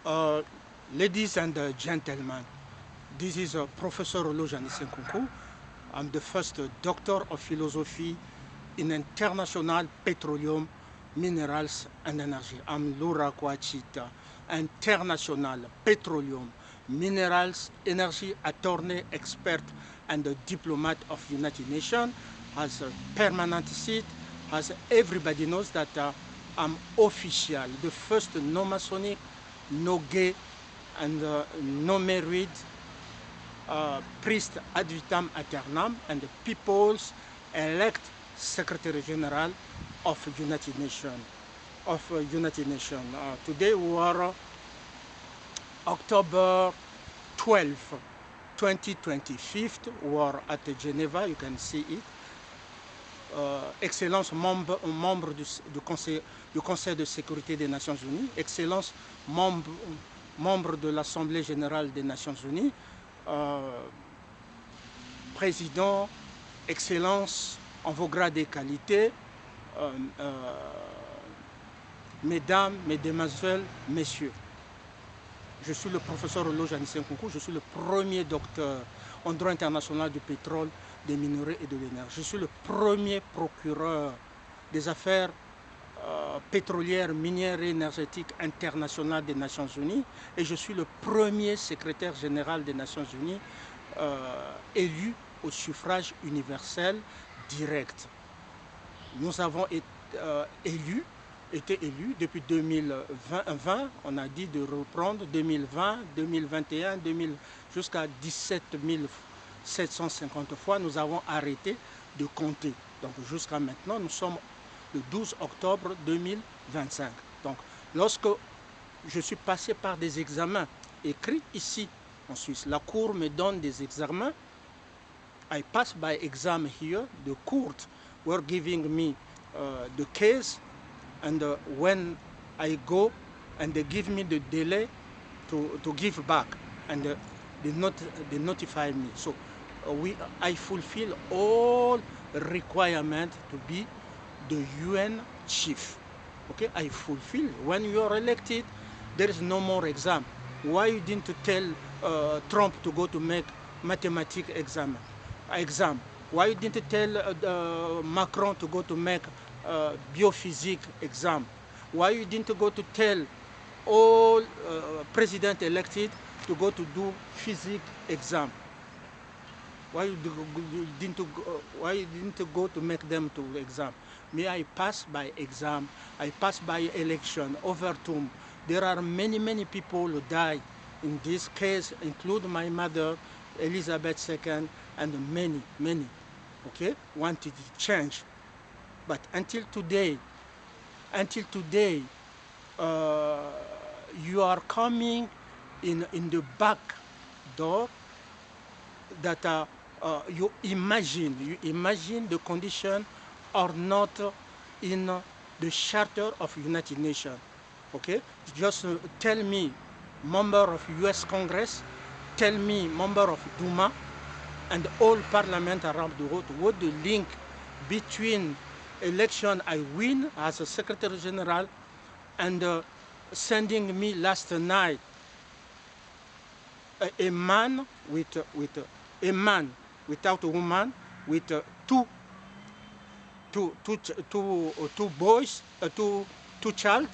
Uh, Ladies and gentlemen, this is Professor Olojani Senkunku. I'm the first Doctor of Philosophy in International Petroleum, Minerals and Energy. I'm Laura Kouachita, International Petroleum, Minerals, Energy Attorney, Expert and a Diplomat of United Nations, has a permanent seat, as everybody knows that I'm official, the first no Masonic, no gay, and no married priest ad vitam aeternam, and the people's elect Secretary General of United Nations. Today we are October 12, 2025. We are at Geneva. You can see it. Excellence membre du Conseil de sécurité des Nations Unies, Excellence membre de l'Assemblée générale des Nations Unies, Président, Excellence en vos grades et qualités, Mesdames, Mesdemoiselles, Messieurs. Je suis le professeur Olojani Senkunku, je suis le premier docteur en droit international du pétrole, des minerais et de l'énergie. Je suis le premier procureur des affaires pétrolières, minières et énergétiques internationales des Nations Unies et je suis le premier secrétaire général des Nations Unies élu au suffrage universel direct. Nous avons été élus depuis 2020, on a dit de reprendre 2020, 2021, jusqu'à 17 750 fois, nous avons arrêté de compter. Donc jusqu'à maintenant, nous sommes le 12 octobre 2025. Donc lorsque je suis passé par des examens écrits ici en Suisse, la Cour me donne des examens. I passed by exam here. The court were giving me the case, and when I go and they give me the delay to give back, and they notify me. So I fulfill all requirements to be the UN chief. Okay, I fulfill. When you are elected, there is no more exam. Why you didn't tell Trump to go to make mathematics exam? Why you didn't tell Macron to go to make biophysics exam? Why you didn't go to tell all president elected to go to do physics exam? Why you didn't go to make them to exam? Me, I pass by exam, I pass by election, overturn. There are many people who die in this case, including my mother, Elizabeth II, and many, okay, wanted to change. But until today, you are coming in the back door that you imagine the condition are not in the Charter of United Nations. Okay, just tell me, member of U.S. Congress, tell me, member of Duma, and all parliament around the world, what the link between election I win as a Secretary General and sending me last night a man a man without a woman with two boys, two child.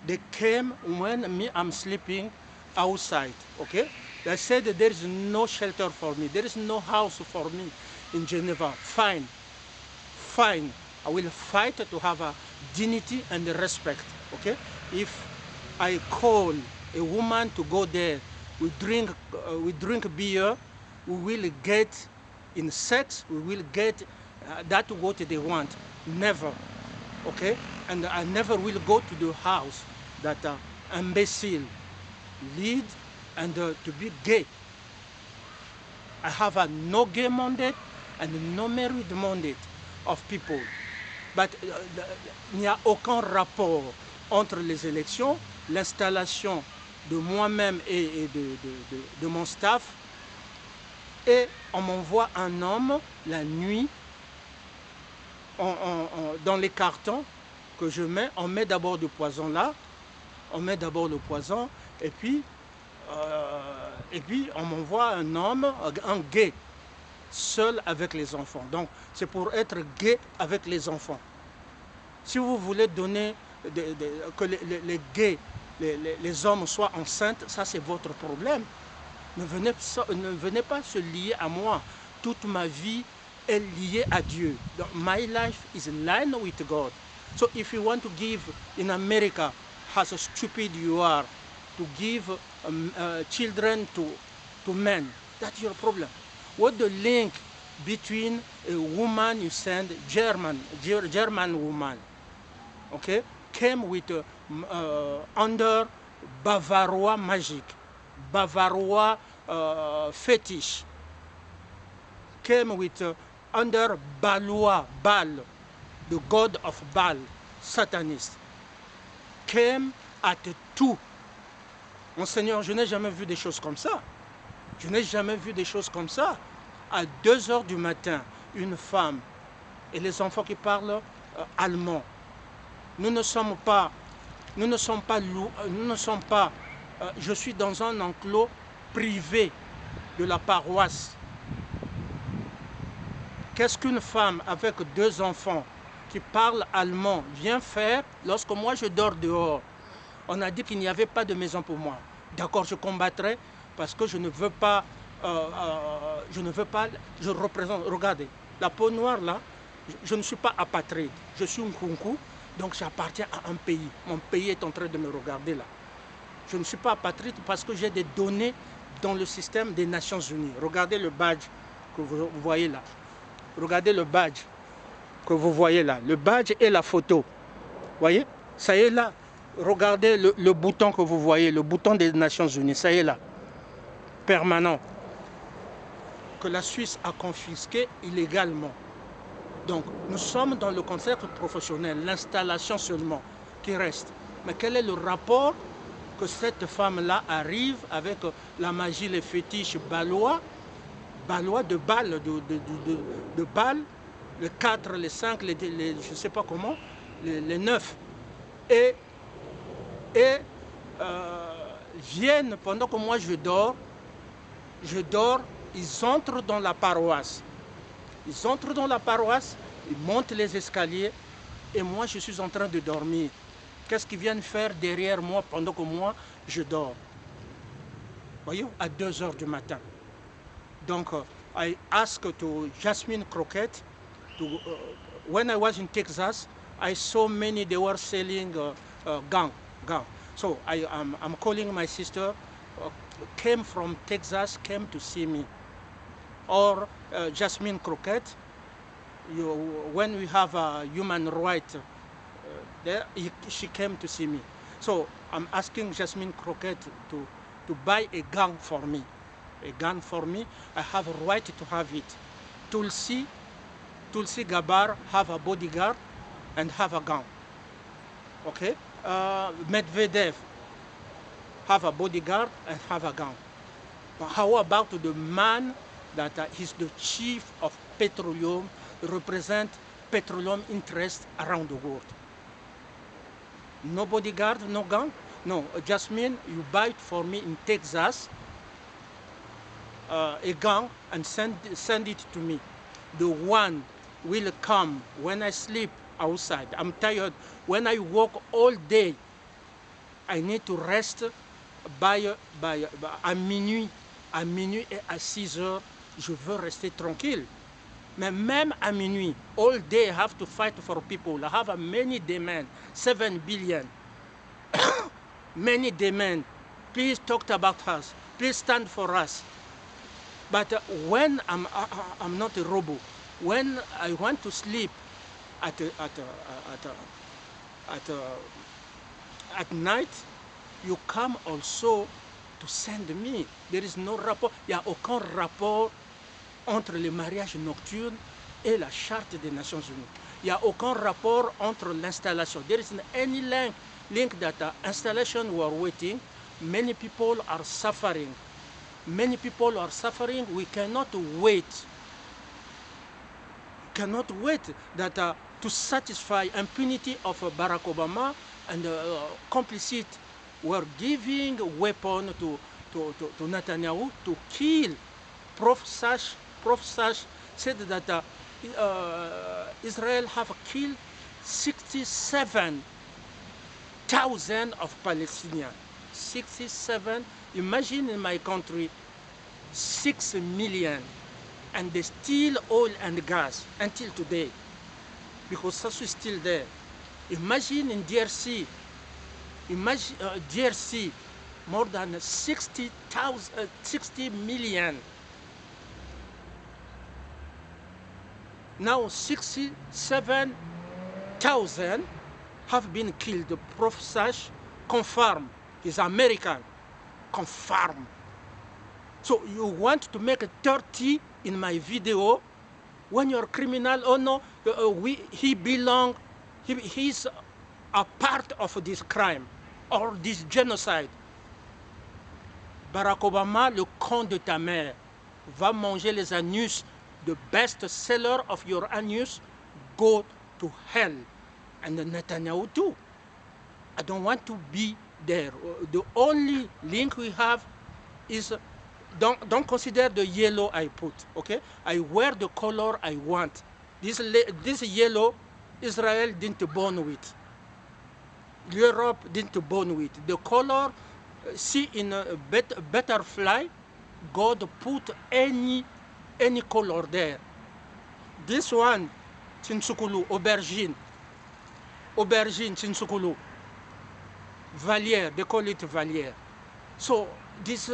They came when I'm sleeping outside. Okay, they said that there is no shelter for me, there is no house for me in Geneva. Fine, I will fight to have a dignity and respect. Okay, if I call a woman to go there, we drink beer, we will get in sex, we will get that what they want. Never. Okay, and I never will go to the house that imbecile lead and to be gay. I have a no gay mandate and no married mandate of people. But il n'y a aucun rapport entre les élections, l'installation de moi-même et de mon staff, et on m'envoie un homme la nuit dans les cartons que je mets. On met d'abord du poison là, on met d'abord le poison Et puis on m'envoie un homme, un gay, seul avec les enfants. Donc c'est pour être gay avec les enfants. Si vous voulez donner que les gays, les hommes soient enceintes, ça c'est votre problème. Ne venez pas se lier à moi. Toute ma vie est liée à Dieu. My life is in line with God. So if you want to give in America, how stupid you are, to give children to men, that's your problem. What the link between a woman you send, German woman, okay, came with under Bavarois magic, Bavarois fetish, came with under Balois, Baal, the god of Baal, satanist, came at 2. Mon Seigneur, je n'ai jamais vu des choses comme ça. Je n'ai jamais vu des choses comme ça. À 2 heures du matin, une femme et les enfants qui parlent allemand. Nous ne sommes pas, je suis dans un enclos privé de la paroisse. Qu'est-ce qu'une femme avec 2 enfants qui parle allemand vient faire lorsque moi je dors dehors? On a dit qu'il n'y avait pas de maison pour moi. D'accord, je combattrai parce que je ne veux pas, je représente, regardez, la peau noire là, je ne suis pas apatride, je suis un kunku, donc j'appartiens à un pays. Mon pays est en train de me regarder là. Je ne suis pas apatride parce que j'ai des données dans le système des Nations Unies. Regardez le badge que vous voyez là. Regardez le badge que vous voyez là. Le badge et la photo. Vous voyez? Ça y est là. Regardez le bouton que vous voyez, le bouton des Nations Unies. Ça y est là. Permanent. Que la Suisse a confisqué illégalement. Donc, nous sommes dans le concept professionnel, l'installation seulement qui reste. Mais quel est le rapport que cette femme-là arrive avec la magie, les fétiches balois de Bâle, de Bâle, les 4, les 5, je ne sais pas comment, les 9, et viennent pendant que moi je dors, ils entrent dans la paroisse. Ils entrent dans la paroisse, ils montent les escaliers, et moi je suis en train de dormir. Qu'est-ce qu'ils viennent faire derrière moi pendant que moi je dors? Voyez, à 2 heures du matin. Donc, I asked to Jasmine Croquette, when I was in Texas, I saw many, they were selling gang. So I'm calling my sister, came from Texas, came to see me. Or Jasmine Croquette, when we have a human right there, she came to see me. So I'm asking Jasmine Croquette to buy a gun for me. A gun for me, I have a right to have it. Tulsi Gabbard have a bodyguard and have a gun. Okay? Medvedev have a bodyguard and have a gun. But how about the man that is the chief of petroleum, represent petroleum interests around the world? No bodyguard, no gun? No, Jasmine, you buy it for me in Texas, a gun, and send it to me. The one will come when I sleep outside. I'm tired. When I walk all day, I need to rest à minuit et à 6 heures, je veux rester tranquille. Mais même à minuit, all day I have to fight for people. I have many demands, 7 billion. Many demands. Please talk about us. Please stand for us. But when I'm not a robot, when I want to sleep at night, you come also to send me. There is no rapport. Il n'y a aucun rapport entre le mariage nocturne et la charte des Nations Unies. Il n'y a aucun rapport entre l'installation. There isn't any link that installation we are waiting. Many people are suffering. Many people are suffering. We cannot wait. Cannot wait that to satisfy impunity of Barack Obama and complicit were giving a weapon to Netanyahu to kill. Prof. Sash said that Israel have killed 67,000 of Palestinians. 67, imagine in my country, 6 million, and they steal oil and gas until today, because Sasu is still there. Imagine in DRC, DRC, more than 60 million. Now 67,000 have been killed. The Prof. Sash confirmed. He's American. Confirmed. So you want to make a 30 in my video when you're a criminal? Oh no, he's a part of this crime or this genocide. Barack Obama, le con de ta mère, va manger les anus. The best seller of your anus, go to hell. And Netanyahu too. I don't want to be there. The only link we have is, don't consider the yellow I put, okay? I wear the color I want. This yellow, Israel didn't born with. Europe didn't born with. The color, see in a butterfly, God put any color there. This one, Chinsukulu, aubergine, Chinsukulu, Valier, they call it Valier. So this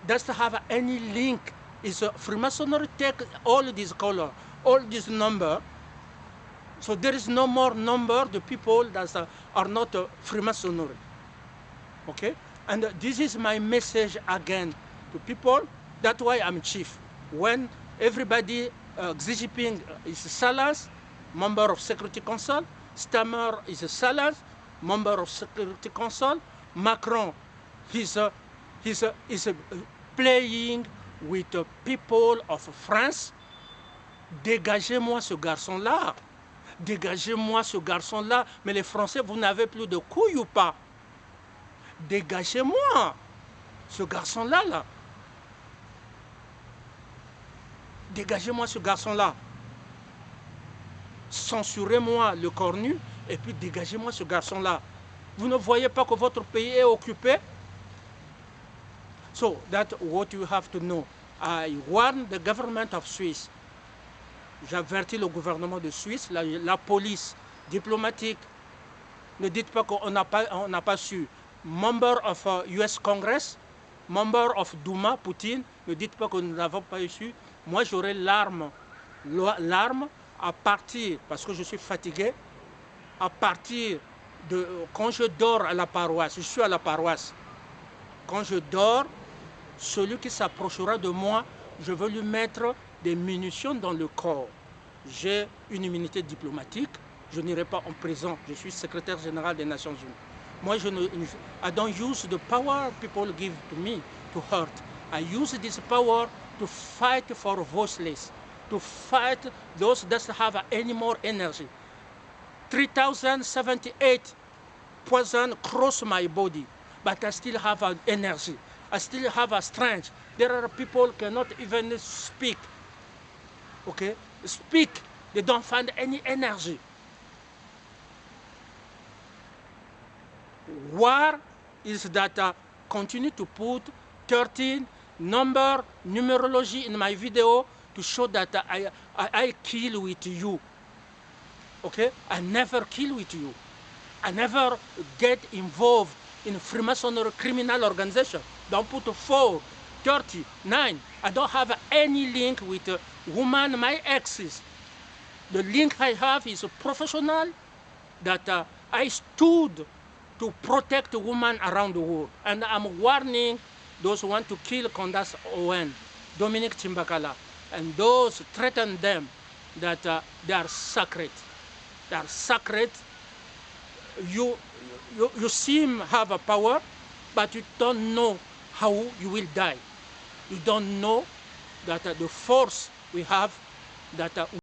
doesn't have any link. It's Freemasonry take all this color, all this number. So there is no more number the people that are not Freemasonry. Okay? And this is my message again to people. That's why I'm chief. When everybody, Xi Jinping is Salas, member of Security Council, Stammer is Salas, member of Security Council, Macron, he's playing with the people of France. Dégagez-moi ce garçon-là. Dégagez-moi ce garçon-là. Mais les Français, vous n'avez plus de couilles ou pas? Dégagez-moi ce garçon-là, là. Dégagez-moi ce garçon-là. Censurez-moi le cornu et puis dégagez-moi ce garçon-là. Vous ne voyez pas que votre pays est occupé? So that's what you have to know. I warn the government of Swiss. J'avertis le gouvernement de Suisse, la police diplomatique. Ne dites pas qu'on n'a pas su. Member of US Congress, member of Douma, Poutine, ne dites pas que nous n'avons pas su. Moi, j'aurai l'arme à partir, parce que je suis fatigué, à partir de quand je dors à la paroisse, je suis à la paroisse. Quand je dors, celui qui s'approchera de moi, je veux lui mettre des munitions dans le corps. J'ai une immunité diplomatique, je n'irai pas en prison, je suis secrétaire général des Nations Unies. Moi, I don't use the power people give to me to hurt. I use this power to fight for voiceless, to fight those that have any more energy. 3,078 poison cross my body, but I still have an energy. I still have a strength. There are people who cannot even speak. Okay? Speak. They don't find any energy. War is that continue to put 13 numerology in my video to show that I kill with you. Okay? I never kill with you. I never get involved in Freemasonry criminal organization. Don't put 4, 30, 9. I don't have any link with woman, my exes. The link I have is a professional that I stood to protect women around the world. And I'm warning those who want to kill Candace Owen, Dominic Chimbakala, and those threaten them that they are sacred. They are sacred. You seem have a power, but you don't know how you will die. You don't know that the force we have that